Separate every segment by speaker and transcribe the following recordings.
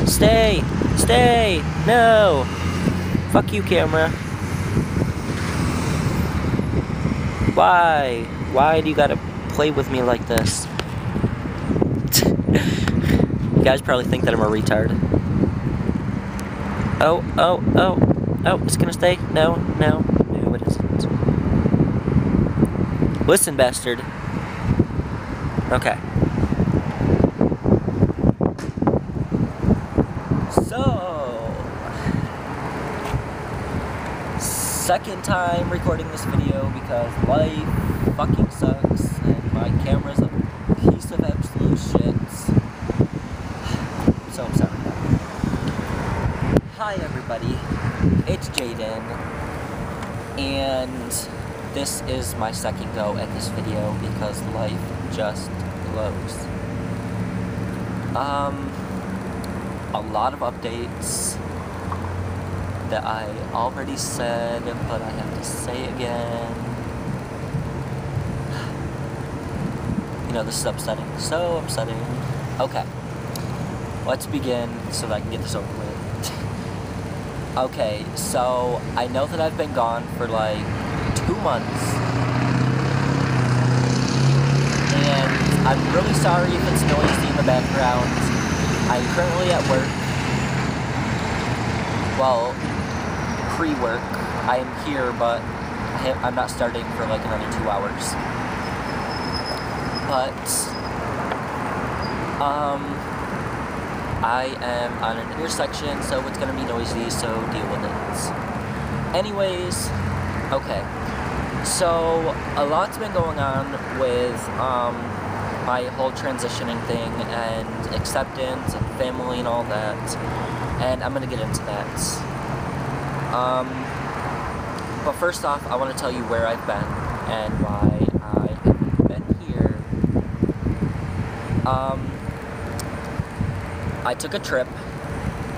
Speaker 1: Stay! Stay! No! Fuck you, camera. Why? Why do you gotta play with me like this? You guys probably think that I'm a retard. Oh, oh, oh. Oh, it's gonna stay? No, no. No, it isn't. Listen, bastard. Okay. So, second time recording this video because life fucking sucks and my camera's a piece of absolute shit. So I'm sorry. Hi everybody, it's Jaden, and this is my second go at this video because life just blows. A lot of updates that I already said, but I have to say again. You know, this is upsetting. So upsetting. Okay. Let's begin so that I can get this over with. Okay, so I know that I've been gone for like 2 months. And I'm really sorry if it's noisy in the background. I'm currently at work. Well, pre-work. I am here, but I'm not starting for like another 2 hours. But, I am on an intersection, so it's gonna be noisy, so deal with it. Anyways, okay. So, a lot's been going on with, my whole transitioning thing, and acceptance, and family, and all that. And I'm gonna get into that. But first off, I want to tell you where I've been, and why I haven't been here. I took a trip,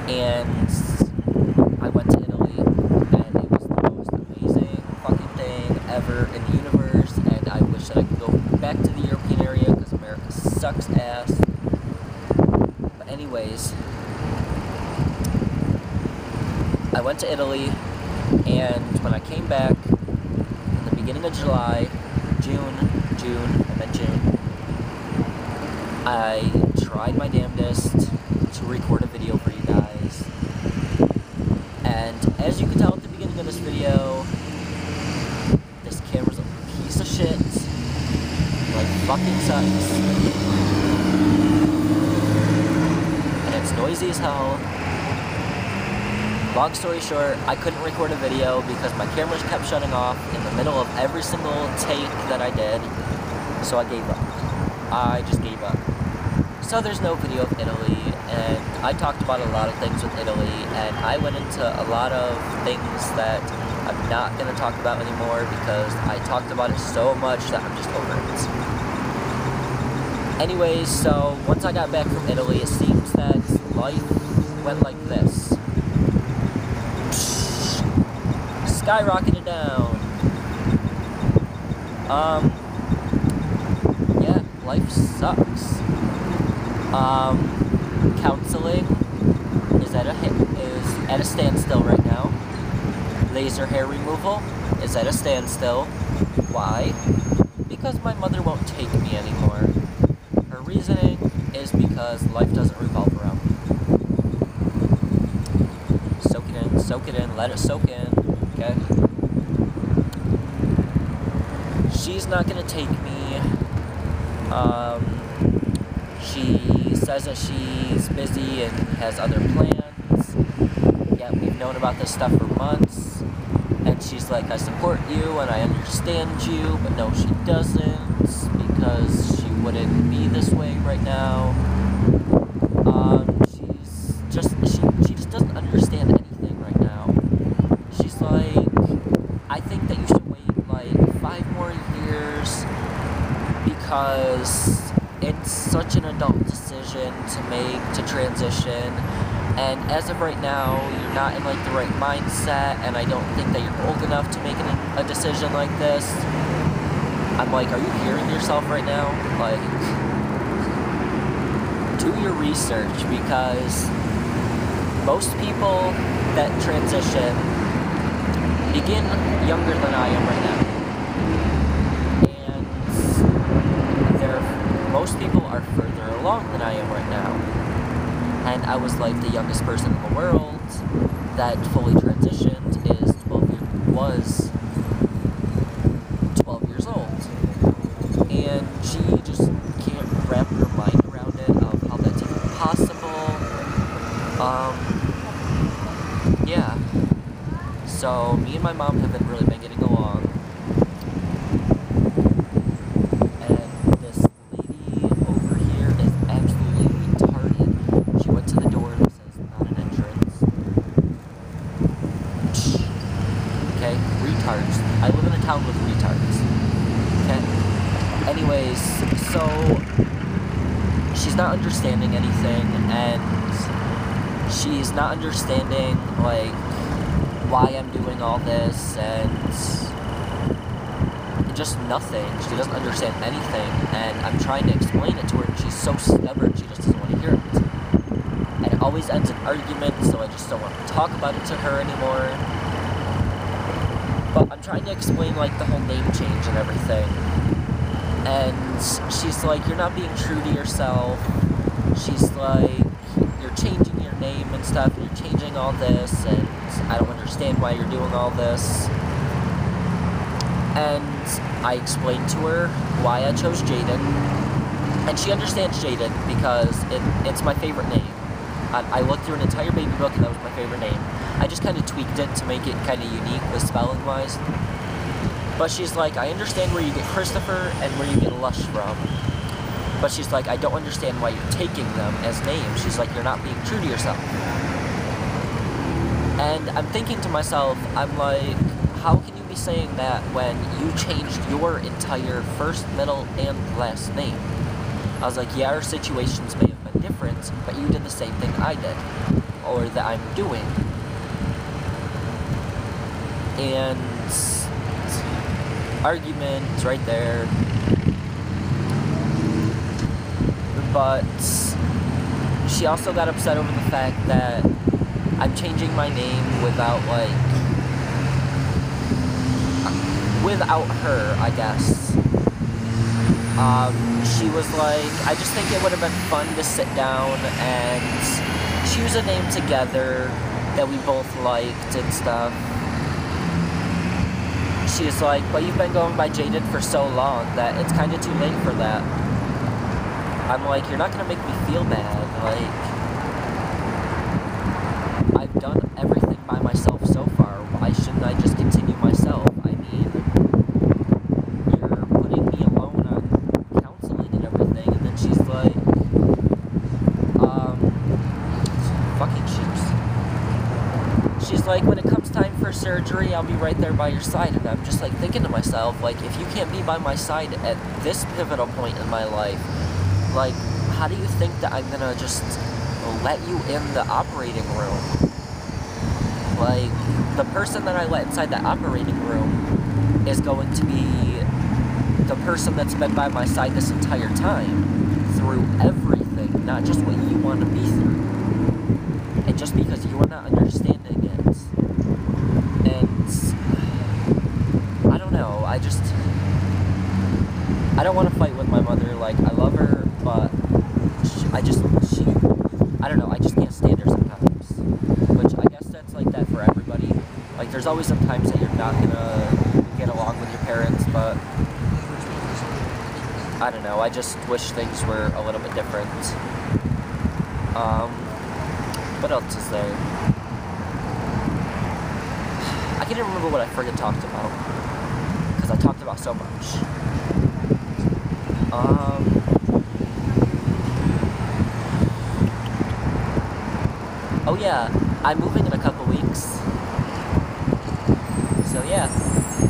Speaker 1: and I went to Italy, and it was the most amazing fucking thing ever in the universe, and I wish that I could go back to the European area, because America sucks ass. But anyways, I went to Italy, and when I came back, in the beginning of July, June, and then June, I tried my damnedest to record a video for you guys, and as you can tell at the beginning of this video, this camera's a piece of shit, like fucking sucks, and it's noisy as hell. Long story short, I couldn't record a video because my camera kept shutting off in the middle of every single take that I did, so I gave up. I just gave up. So there's no video of Italy, and I talked about a lot of things with Italy, and I went into a lot of things that I'm not going to talk about anymore because I talked about it so much that I'm just over it. Anyways, so once I got back from Italy, it seems that life went like this. Skyrocketed down. Yeah, life sucks. Counseling is at a standstill right now. Laser hair removal is at a standstill. Why? Because my mother won't take me anymore. Her reasoning is because life doesn't revolve around me. Soak it in, let it soak in. Okay? She's not gonna take me. She says that she's busy and has other plans. Yeah, we've known about this stuff for months. And she's like, I support you and I understand you, but no, she doesn't, because she wouldn't be this way right now. She just doesn't understand anything right now. She's like, I think that you should wait like 5 more years because it's such an adult decision to make, to transition, and as of right now, you're not in like the right mindset, and I don't think that you're old enough to make a decision like this. I'm like, are you hearing yourself right now? Like, do your research, because most people that transition begin younger than I am right now. Most people are further along than I am right now. And I was like the youngest person in the world that fully transitioned was 12 years old. And she just can't wrap her mind around it of how that's even possible. Yeah. So me and my mom haven't really been getting along. I live in a town with retards. Okay? Anyways, so she's not understanding anything, and she's not understanding, like, why I'm doing all this, and just nothing. She doesn't understand anything, and I'm trying to explain it to her, and she's so stubborn, she just doesn't want to hear it. And it always ends in arguments, so I just don't want to talk about it to her anymore. But I'm trying to explain, like, the whole name change and everything. And she's like, you're not being true to yourself. She's like, you're changing your name and stuff, and you're changing all this, and I don't understand why you're doing all this. And I explained to her why I chose Jaden. And she understands Jaden because it's my favorite name. I looked through an entire baby book, and that was my favorite name. I just kind of tweaked it to make it kind of unique with spelling-wise. But she's like, I understand where you get Christopher and where you get Lush from. But she's like, I don't understand why you're taking them as names. She's like, you're not being true to yourself. And I'm thinking to myself, I'm like, how can you be saying that when you changed your entire first, middle, and last name? I was like, yeah, our situations may have been different, but you did the same thing I did, or that I'm doing. And arguments right there. But she also got upset over the fact that I'm changing my name without her, I guess. She was like, I just think it would have been fun to sit down and choose a name together that we both liked and stuff. She's like, but you've been going by Jaden for so long that it's kind of too late for that. I'm like, you're not going to make me feel bad. Like, I've done everything by myself so far. Why shouldn't I just continue myself? I mean, you're putting me alone on counseling and everything, and then she's like, fucking shoes. She's like, when it comes time for surgery, I'll be right there by your side. And I'm just like thinking to myself, like, if you can't be by my side at this pivotal point in my life, like, how do you think that I'm gonna just let you in the operating room? Like, the person that I let inside the operating room is going to be the person that's been by my side this entire time, through everything, not just what you want to be through. And just because you are not understanding it, and I don't know, I don't want to fight with my mother. Like, I love her, but I don't know, I just can't stand her sometimes. Which I guess that's like that for everybody. Like, there's always some times that you're not gonna get along with your parents, but I don't know, I just wish things were a little bit different. What else is there? I can't even remember what I freaking talked about, because I talked about so much. Oh yeah, I'm moving in a couple weeks. So yeah,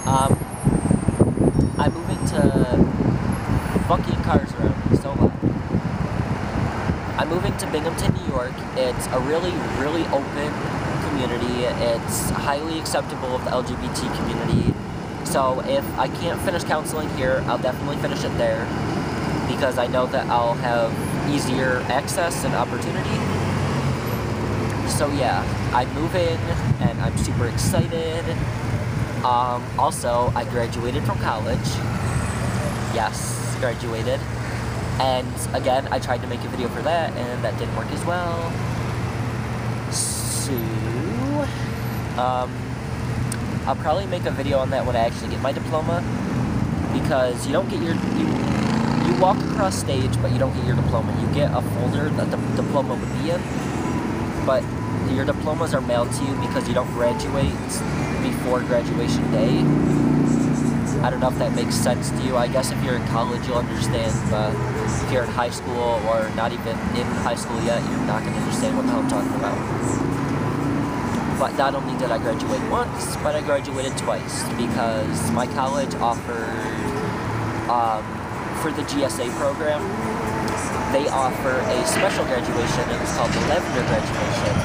Speaker 1: I'm moving to fucking cars around me so loud. I'm moving to Binghamton, New York. It's a really, really open community. It's highly acceptable of the LGBT community. So if I can't finish counseling here, I'll definitely finish it there, because I know that I'll have easier access and opportunity. So yeah, I'm moving and I'm super excited. Also, I graduated from college. Yes, graduated. And again, I tried to make a video for that and that didn't work as well. So, I'll probably make a video on that when I actually get my diploma, because you don't get your, you walk across stage, but you don't get your diploma. You get a folder that the diploma would be in, but your diplomas are mailed to you because you don't graduate before graduation day. I don't know if that makes sense to you. I guess if you're in college, you'll understand, but if you're in high school or not even in high school yet, you're not going to understand what the hell I'm talking about. But not only did I graduate once, but I graduated twice, because my college offered, for the GSA program, they offer a special graduation, and it's called the Lavender graduation.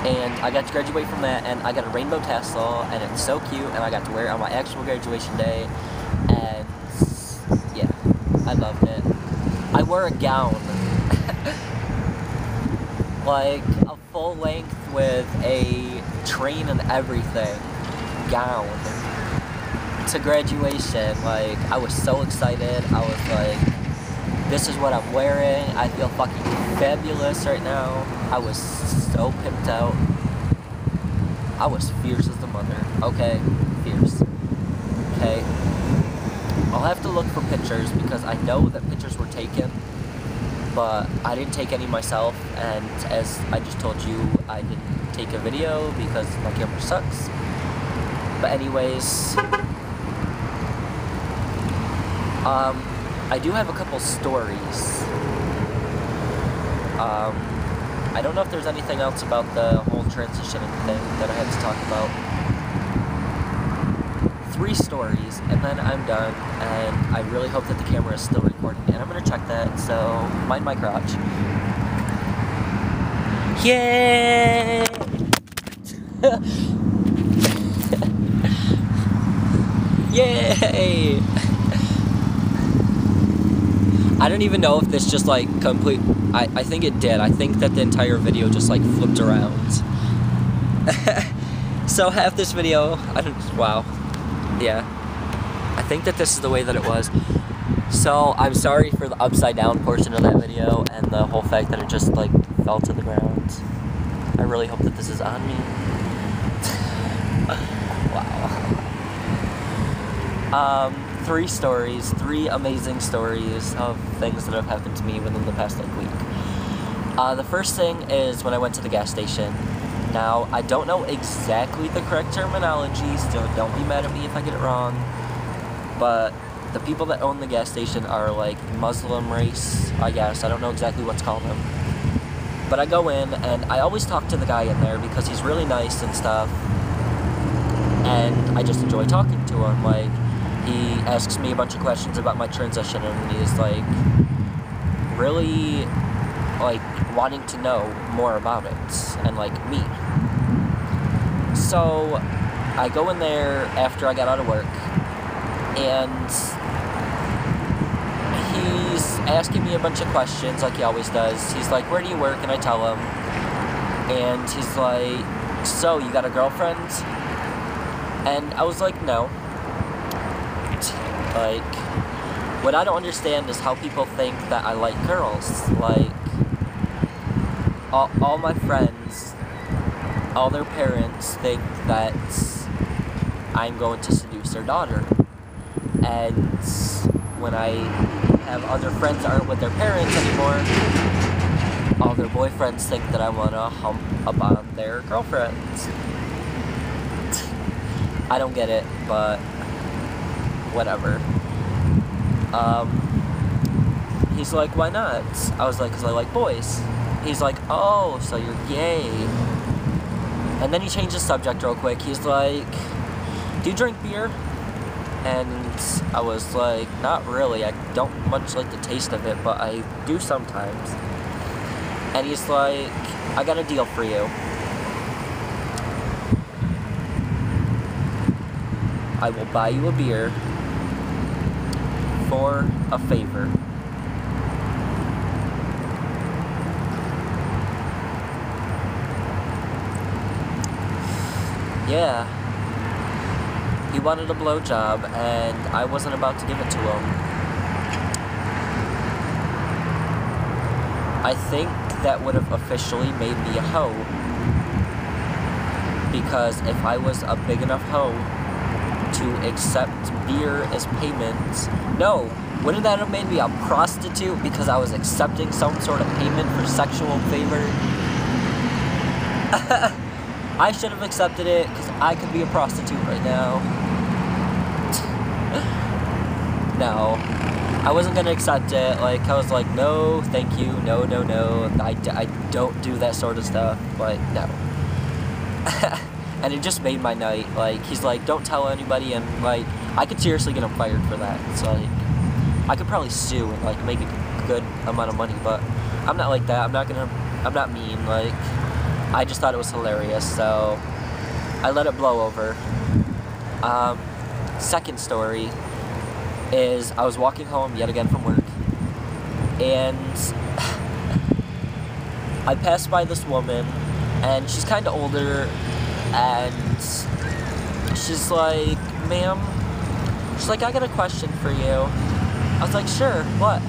Speaker 1: And I got to graduate from that, and I got a rainbow tassel, and it's so cute, and I got to wear it on my actual graduation day, and yeah, I loved it. I wore a gown, like a full length with a train and everything gown to graduation. Like, I was so excited. I was like, this is what I'm wearing. I feel fucking fabulous right now. I was so pimped out. I was fierce as the mother. Okay, fierce. Okay. I'll have to look for pictures because I know that pictures were taken, but I didn't take any myself, and as I just told you, I didn't take a video because my camera sucks. But anyways, I do have a couple stories. I don't know if there's anything else about the whole transitioning thing that I had to talk about. 3 stories, and then I'm done, and I really hope that the camera is still recording, and I'm gonna check that, so mind my crotch. Yay! Yay! I don't even know if this just like I think it did. I think that the entire video just like flipped around. So half this video, wow. Yeah. I think that this is the way that it was. So I'm sorry for the upside down portion of that video and the whole fact that it just like fell to the ground. I really hope that this is on me. Wow. 3 stories, 3 amazing stories of things that have happened to me within the past like week. The first thing is when I went to the gas station. Now, I don't know exactly the correct terminology, so don't be mad at me if I get it wrong, but the people that own the gas station are like Muslim race, I guess. I don't know exactly what to call them. But I go in, and I always talk to the guy in there because he's really nice and stuff, and I just enjoy talking to him. Like, he asks me a bunch of questions about my transition, and he's like really like wanting to know more about it and like me. So I go in there after I got out of work, and he's asking me a bunch of questions like he always does. He's like, where do you work? And I tell him, and he's like, so you got a girlfriend? And I was like, no. Like, what I don't understand is how people think that I like girls. Like, all my friends, all their parents think that I'm going to seduce their daughter. And when I have other friends that aren't with their parents anymore, all their boyfriends think that I want to hump up on their girlfriends. I don't get it, but whatever. He's like, why not? I was like, because I like boys. He's like, oh, so you're gay. And then he changed the subject real quick. He's like, do you drink beer? And I was like, not really. I don't much like the taste of it, but I do sometimes. And he's like, I got a deal for you. I will buy you a beer for a favor. Yeah. He wanted a blowjob, and I wasn't about to give it to him. I think that would have officially made me a hoe. Because if I was a big enough hoe to accept beer as payment... No! Wouldn't that have made me a prostitute because I was accepting some sort of payment for sexual favor? I should have accepted it because I could be a prostitute right now. No. I wasn't going to accept it. Like, I was like, no, thank you, no, no, no. I don't do that sort of stuff, but no. And it just made my night. Like, he's like, don't tell anybody, and, like, I could seriously get him fired for that. It's like, I could probably sue and, like, make a good amount of money, but I'm not like that. I'm not mean. Like, I just thought it was hilarious, so I let it blow over. Second story is I was walking home yet again from work, and I passed by this woman, and she's kind of older, and she's like, ma'am, she's like, I got a question for you. I was like, sure, what?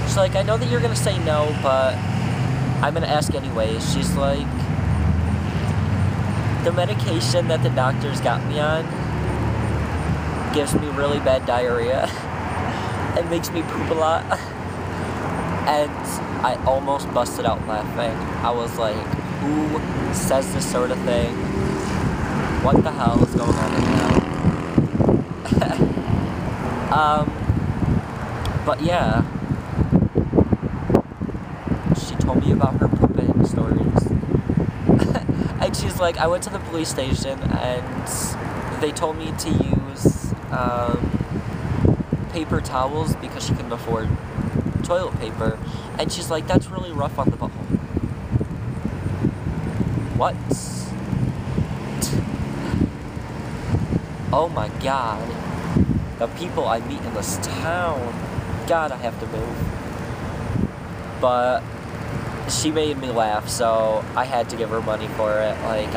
Speaker 1: She's like, I know that you're gonna say no, but I'm gonna ask anyways. She's like, the medication that the doctors got me on gives me really bad diarrhea. It makes me poop a lot. And I almost busted out laughing. I was like, who says this sort of thing? What the hell is going on right now? But yeah. She told me about her pooping stories. And she's like, I went to the police station and they told me to use paper towels because she couldn't afford toilet paper. And she's like, that's really rough on the butthole. What? Oh my god. The people I meet in this town. God, I have to move. But she made me laugh, so I had to give her money for it. Like,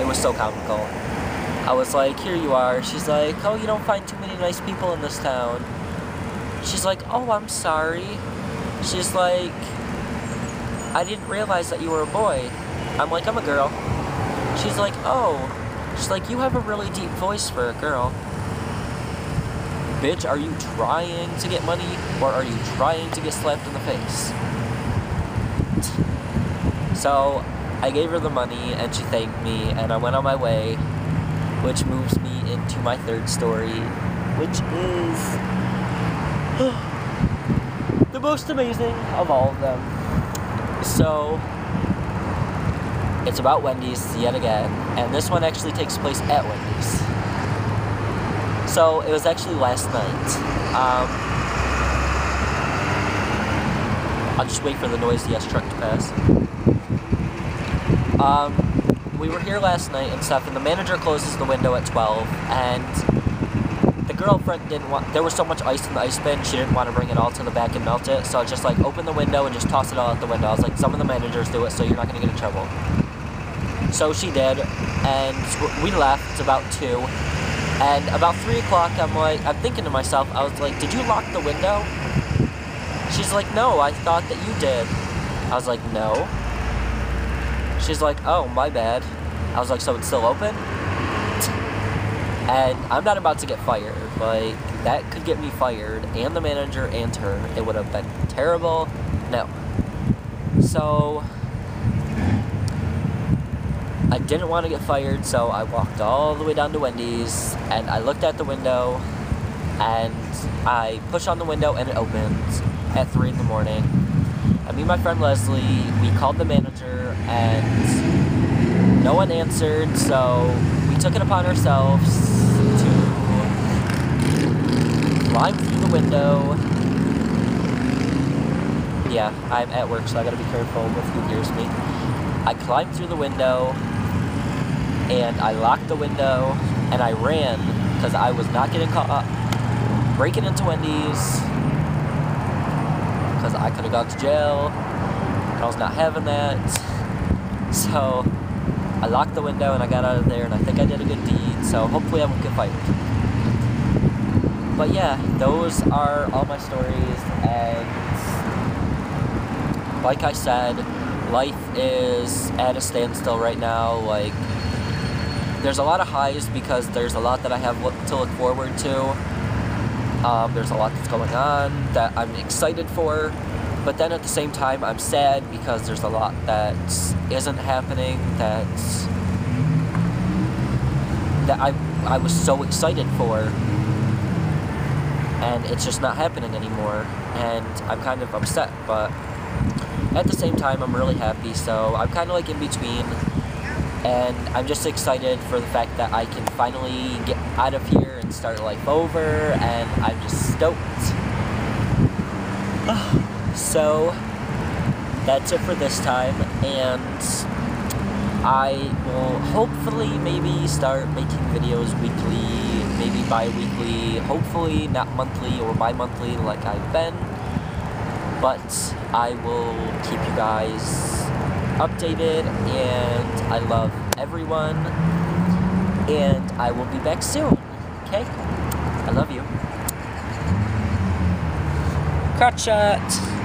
Speaker 1: it was so comical. I was like, here you are. She's like, oh, you don't find too many nice people in this town. She's like, oh, I'm sorry. She's like, I didn't realize that you were a boy. I'm like, I'm a girl. She's like, oh. She's like, you have a really deep voice for a girl. Bitch, are you trying to get money, or are you trying to get slapped in the face? So, I gave her the money, and she thanked me, and I went on my way, which moves me into my third story, which is the most amazing of all of them. So, it's about Wendy's yet again, and this one actually takes place at Wendy's. So, it was actually last night. I'll just wait for the noisy ass truck to pass. We were here last night and stuff, and the manager closes the window at 12, and the girlfriend didn't want, there was so much ice in the ice bin, she didn't want to bring it all to the back and melt it, so I just like open the window and just toss it all out the window. I was like, some of the managers do it, so you're not going to get in trouble. So she did, and we left about 2, and about 3 o'clock, I'm thinking to myself, I was like, did you lock the window? She's like, no, I thought that you did. I was like, no. She's like, oh, my bad. I was like, so it's still open? And I'm not about to get fired. Like, that could get me fired, and the manager and her. It would have been terrible. No. So, I didn't want to get fired, so I walked all the way down to Wendy's, and I looked at the window, and I pushed on the window, and it opened at 3 in the morning. And me and my friend Leslie, we called the manager, and no one answered, so we took it upon ourselves to climb through the window. Yeah, I'm at work, so I gotta be careful with who hears me. I climbed through the window, and I locked the window, and I ran because I was not getting caught breaking into Wendy's, because I could have gone to jail, and I was not having that. So I locked the window and I got out of there, and I think I did a good deed, so hopefully I won't get fired. But yeah, those are all my stories, and like I said, life is at a standstill right now. Like, there's a lot of highs because there's a lot that I have to look forward to. There's a lot that's going on that I'm excited for, but then at the same time I'm sad because there's a lot that isn't happening that I was so excited for, and it's just not happening anymore, and I'm kind of upset, but at the same time I'm really happy, so I'm kind of like in between, and I'm just excited for the fact that I can finally get out of here and start life over, and I'm just stoked. So that's it for this time, and I will hopefully maybe start making videos weekly, maybe bi-weekly, hopefully not monthly or bi-monthly like I've been, but I will keep you guys updated, and I love everyone, and I will be back soon, okay? I love you. Cut shot!